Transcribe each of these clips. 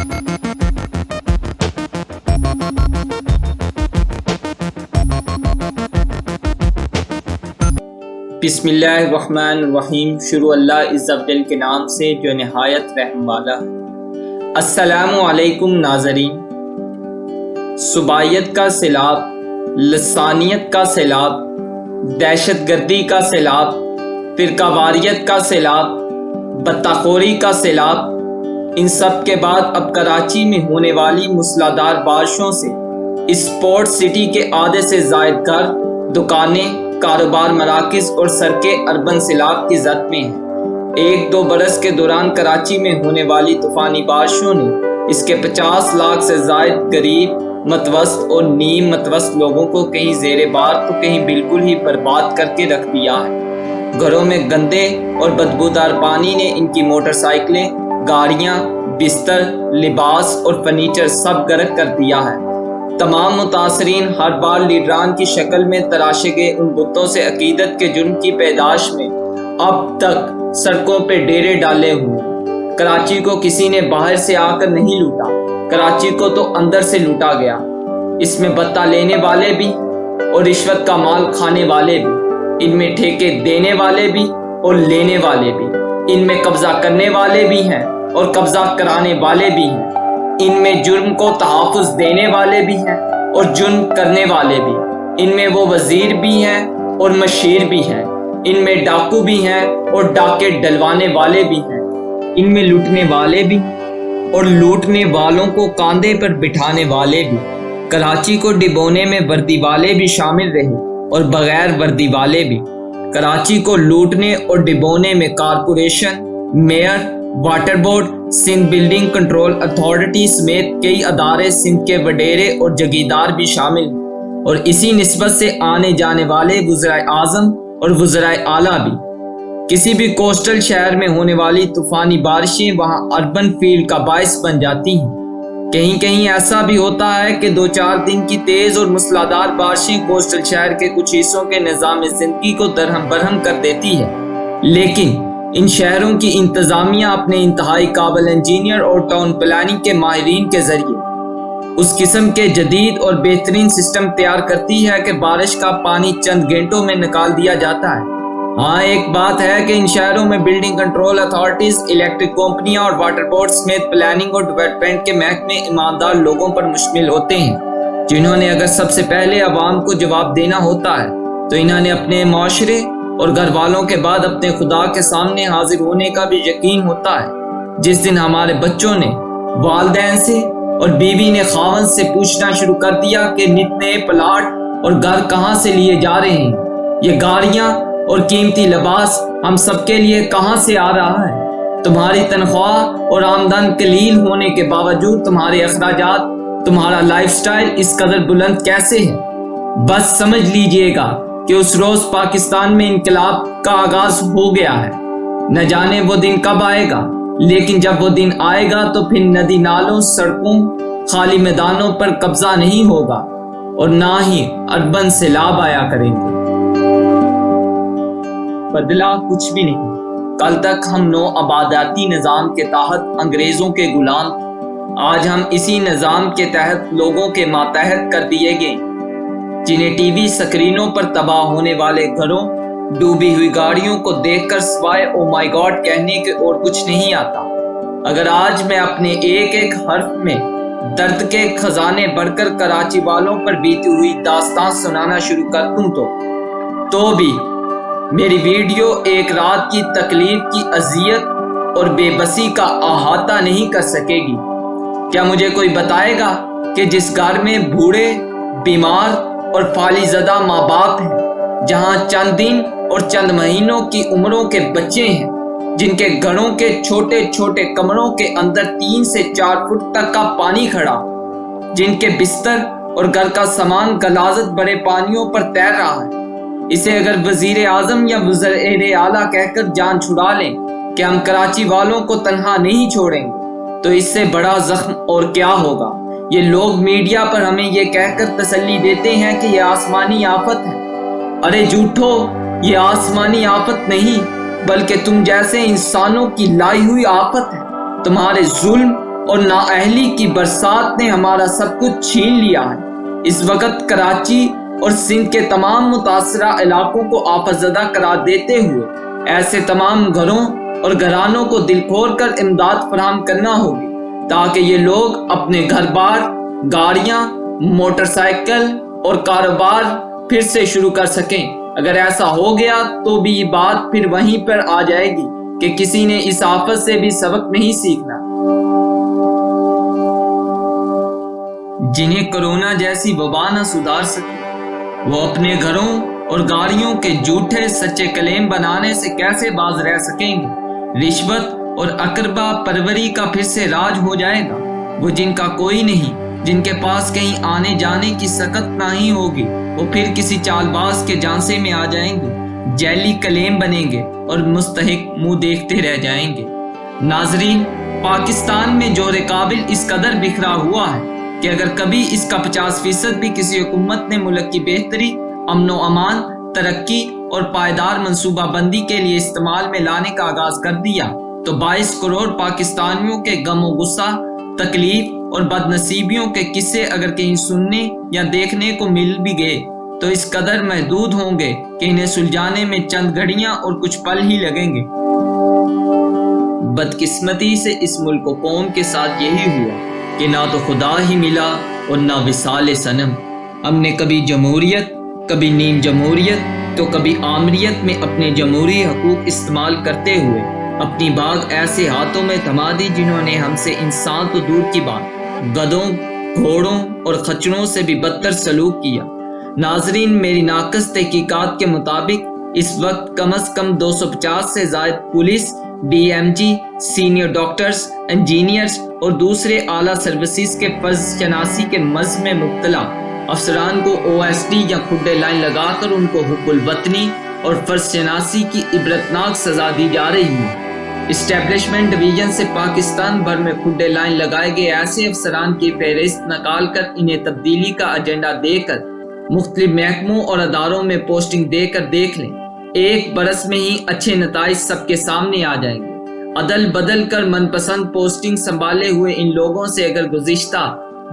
بسم اللہ الرحمن الرحیم۔ شروع اللہ عز و جل کے نام سے جو نہایت رحم والا۔ السلام علیکم ناظرین۔ صبائیت کا سیلاب، لسانیت کا سیلاب، دہشت گردی کا سیلاب، فرقہ واریت کا سیلاب، بطخوری کا سیلاب، ان سب کے بعد اب کراچی میں ہونے والی موسلادھار بارشوں سے اسپورٹ سٹی کے آدھے سے زائد گھر، دکانیں، کاروبار مراکز اور سڑکیں اربن سیلاب کی زد میں ہیں۔ ایک دو برس کے دوران کراچی میں ہونے والی طوفانی بارشوں نے اس کے 50 لاکھ سے زائد غریب، متوسط اور نیم متوسط لوگوں کو کہیں زیر بار تو کہیں بالکل ہی برباد کر کے رکھ دیا ہے۔ گھروں میں گندے اور بدبودار پانی نے ان کی موٹر سائیکلیں، گاڑیاں، بستر، لباس اور فرنیچر سب غرق کر دیا ہے۔ تمام متاثرین ہر بار لیڈران کی شکل میں تراشے گئے ان بتوں سے عقیدت کے جرم کی پیداش میں اب تک سڑکوں پہ ڈیرے ڈالے ہوئے۔ کراچی کو کسی نے باہر سے آ کر نہیں لوٹا، کراچی کو تو اندر سے لوٹا گیا۔ اس میں بتہ لینے والے بھی اور رشوت کا مال کھانے والے بھی، ان میں ٹھیکے دینے والے بھی اور لینے والے بھی، ان میں قبضہ کرنے والے بھی ہیں اور قبضہ کرانے والے بھی ہیں، ان میں جرم کو تحفظ دینے والے بھی ہیں اور جرم کرنے والے بھی، ان میں وہ وزیر بھی ہیں اور مشیر بھی ہیں، ان میں ڈاکو بھی ہیں اور ڈاکے ڈلوانے والے بھی ہیں، ان میں لوٹنے والے بھی اور لوٹنے والوں کو کاندھے پر بٹھانے والے بھی۔ کراچی کو ڈبونے میں وردی والے بھی شامل رہے اور بغیر وردی والے بھی۔ کراچی کو لوٹنے اور ڈبونے میں corporation, mayor, water board, Sindh building control authority سمیت کئی ادارے، سندھ کے وڈیرے اور جگیردار بھی شامل ہیں، اور اسی نسبت سے آنے جانے والے وزرائے اعظم اور وزرائے اعلیٰ بھی۔ کسی بھی کوسٹل شہر میں ہونے والی طوفانی بارشیں وہاں اربن فیلڈ کا باعث بن جاتی ہیں۔ کہیں کہیں ایسا بھی ہوتا ہے کہ 2-4 دن کی تیز اور موسلادھار بارشیں کوسٹل شہر کے کچھ حصوں کے نظام زندگی کو درہم برہم کر دیتی ہے، لیکن ان شہروں کی انتظامیہ اپنے انتہائی قابل انجینئر اور ٹاؤن پلاننگ کے ماہرین کے ذریعے اس قسم کے جدید اور بہترین سسٹم تیار کرتی ہے کہ بارش کا پانی چند گھنٹوں میں نکال دیا جاتا ہے۔ ہاں، ایک بات ہے کہ ان شہروں میں بلڈنگ کنٹرول اتھارٹیز، الیکٹرک کمپنیاں اور واٹر بورڈ سمیت پلاننگ اور ڈیولپمنٹ کے محکمے ایماندار لوگوں پر مشتمل ہوتے ہیں، جنہوں نے اگر سب سے پہلے عوام کو جواب دینا ہوتا ہے تو انہوں نے اپنے معاشرے اور گھر والوں کے بعد اپنے خدا کے سامنے حاضر ہونے کا بھی یقین ہوتا ہے۔ جس دن ہمارے بچوں نے والدین سے اور بیوی نے خاوند سے پوچھنا شروع کر دیا کہ نت نئے پلاٹ اور گھر کہاں سے لیے جا رہے ہیں، یہ گاڑیاں اور قیمتی لباس ہم سب کے لیے کہاں سے آ رہا ہے، تمہاری تنخواہ اور آمدن قلیل ہونے کے باوجود تمہارے اخراجات، تمہارا لائف سٹائل اس قدر بلند کیسے ہے، بس سمجھ لیجئے گا کہ اس روز پاکستان میں انقلاب کا آغاز ہو گیا ہے۔ نہ جانے وہ دن کب آئے گا، لیکن جب وہ دن آئے گا تو پھر ندی نالوں، سڑکوں، خالی میدانوں پر قبضہ نہیں ہوگا اور نہ ہی اربن سیلاب آیا کریں گے۔ بدلا کچھ بھی نہیں۔ کل تک ہم نو آبادیاتی نظام کے تحت انگریزوں کے غلام تھے، آج ہم اسی نظام کے تحت لوگوں کے ماتحت کر دیے گئے، جنہیں ٹی وی سکرینوں پر تباہ ہونے والے گھروں، ڈوبی ہوئی گاڑیوں کو دیکھ کر سوائے او مائی گاڈ کہنے کے اور کچھ نہیں آتا۔ اگر آج میں اپنے ایک ایک حرف میں درد کے خزانے بڑھ کر کراچی والوں پر بیتی ہوئی داستان سنانا شروع کر دوں تو بھی میری ویڈیو ایک رات کی تکلیف کی اذیت اور بے بسی کا احاطہ نہیں کر سکے گی۔ کیا مجھے کوئی بتائے گا کہ جس گھر میں بوڑھے، بیمار اور فالی زدہ ماں باپ ہیں، جہاں چند دن اور چند مہینوں کی عمروں کے بچے ہیں، جن کے گھروں کے چھوٹے چھوٹے کمروں کے اندر 3 سے 4 فٹ تک کا پانی کھڑا، جن کے بستر اور گھر کا سامان غلاظت بڑے پانیوں پر تیر رہا ہے، اسے اگر وزیر اعظم یا وزیر اعلیٰ کہہ کر جان چھڑا لیں کہ ہم کراچی والوں کو تنہا نہیں چھوڑیں گے، تو اس سے بڑا زخم اور کیا ہوگا۔ یہ لوگ میڈیا پر ہمیں یہ کہہ کر تسلی دیتے ہیں کہ یہ آسمانی آفت ہے۔ ارے جھوٹو، یہ آسمانی آفت نہیں بلکہ تم جیسے انسانوں کی لائی ہوئی آفت ہے۔ تمہارے ظلم اور نااہلی کی برسات نے ہمارا سب کچھ چھین لیا ہے۔ اس وقت کراچی اور سندھ کے تمام متاثرہ علاقوں کو آفت زدہ قرار دیتے ہوئے ایسے تمام گھروں اور گھرانوں کو دل کھول کر امداد فراہم کرنا ہوگی تاکہ یہ لوگ اپنے گھر بار، گاڑیاں، موٹر سائیکل اور کاروبار پھر سے شروع کر سکیں۔ اگر ایسا ہو گیا تو بھی یہ بات پھر وہیں پر آ جائے گی کہ کسی نے اس آفت سے بھی سبق نہیں سیکھنا۔ جنہیں کورونا جیسی وبا نہ سدھار سکے، وہ اپنے گھروں اور گاڑیوں کے جھوٹے سچے کلیم بنانے سے کیسے باز رہ سکیں گے؟ رشوت اور اقربا پروری کا پھر سے راج ہو جائے گا۔ وہ جن کا کوئی نہیں، جن کے پاس کہیں آنے جانے کی سکت نہیں ہوگی، وہ پھر کسی چال باز کے جانسے میں آ جائیں گے، جیلی کلیم بنیں گے اور مستحق منہ دیکھتے رہ جائیں گے۔ ناظرین، پاکستان میں جور قابل اس قدر بکھرا ہوا ہے کہ اگر کبھی اس کا 50% بھی کسی حکومت نے ملک کی بہتری، امن و امان، ترقی اور پائیدار منصوبہ بندی کے لیے استعمال میں لانے کا آغاز کر دیا تو 22 کروڑ پاکستانیوں کے غم و غصہ، تکلیف اور بد نصیبیوں کے قصے اگر کہیں سننے یا دیکھنے کو مل بھی گئے تو اس قدر محدود ہوں گے کہ انہیں سلجھانے میں چند گھڑیاں اور کچھ پل ہی لگیں گے۔ بدقسمتی سے اس ملک و قوم کے ساتھ یہی ہوا کہ نہ تو خدا ہی ملا اور نہ وصال صنم۔ ہم نے کبھی جمہوریت، کبھی نیم جمہوریت تو کبھی آمریت میں اپنے جمہوری حقوق استعمال کرتے ہوئے اپنی باغ ایسے ہاتھوں میں تھما دی جنہوں نے ہم سے انسان تو دور کی بات، گدھوں، گھوڑوں اور خچروں سے بھی بدتر سلوک کیا۔ ناظرین، میری ناقص تحقیقات کے مطابق اس وقت کم از کم 250 سے زائد police, D M G, senior doctors, engineers اور دوسرے اعلیٰ سروسز کے فرض شناسی کے مرض میں مبتلا افسران کو OSD یا کھڈے لائن لگا کر ان کو حب الوطنی اور فرض شناسی کی عبرتناک سزا دی جا رہی ہے۔ اسٹیبلشمنٹ ڈویژن سے پاکستان بھر میں کھڈے لائن لگائے گئے ایسے افسران کی فہرست نکال کر انہیں تبدیلی کا ایجنڈا دے کر مختلف محکموں اور اداروں میں پوسٹنگ دے کر دیکھ لیں، ایک برس میں ہی اچھے نتائج سب کے سامنے آ جائیں گے۔ عدل بدل کر من پسند پوسٹنگ سنبھالے ہوئے ان لوگوں سے اگر گزشتہ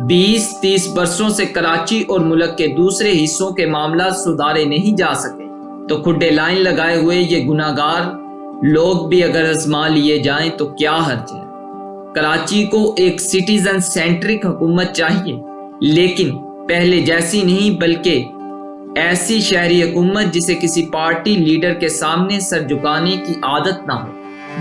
20-30 برسوں سے کراچی اور ملک کے دوسرے حصوں کے معاملات سدھارے نہیں جا سکے تو کھڈے لائن لگائے ہوئے یہ گناہگار لوگ بھی اگر آزما لیے جائیں تو کیا حرج ہے۔ کراچی کو ایک سٹیزن سینٹرک حکومت چاہیے، لیکن پہلے جیسی نہیں، بلکہ ایسی شہری حکومت جسے کسی پارٹی لیڈر کے سامنے سر جھکانے کی عادت نہ ہو،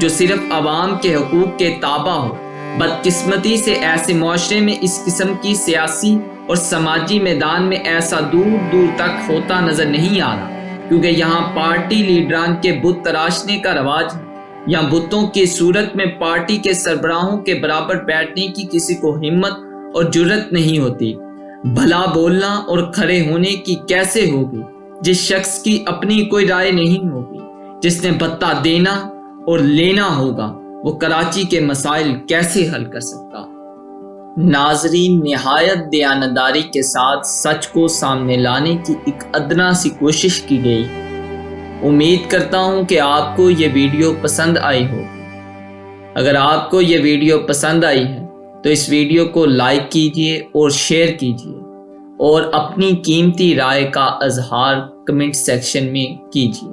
جو صرف عوام کے حقوق کے تابع ہو۔ بدقسمتی سے ایسے معاشرے میں اس قسم کی سیاسی اور سماجی میدان میں ایسا دور دور تک ہوتا نظر نہیں آ رہا، کیونکہ یہاں پارٹی لیڈران کے بت تراشنے کا رواج ہے۔ یہاں بتوں کی صورت میں پارٹی کے سربراہوں کے برابر بیٹھنے کی کسی کو ہمت اور جرت نہیں ہوتی۔ بھلا بولنا اور کھڑے ہونے کی کیسے ہوگی جس شخص کی اپنی کوئی رائے نہیں ہوگی، جس نے بھتہ دینا اور لینا ہوگا، وہ کراچی کے مسائل کیسے حل کر سکتا؟ ناظرین، نہایت دیانتداری کے ساتھ سچ کو سامنے لانے کی ایک ادنا سی کوشش کی گئی۔ امید کرتا ہوں کہ آپ کو یہ ویڈیو پسند آئی ہوگی۔ اگر آپ کو یہ ویڈیو پسند آئی ہے تو اس ویڈیو کو لائک کیجئے اور شیئر کیجئے اور اپنی قیمتی رائے کا اظہار کمنٹ سیکشن میں کیجئے۔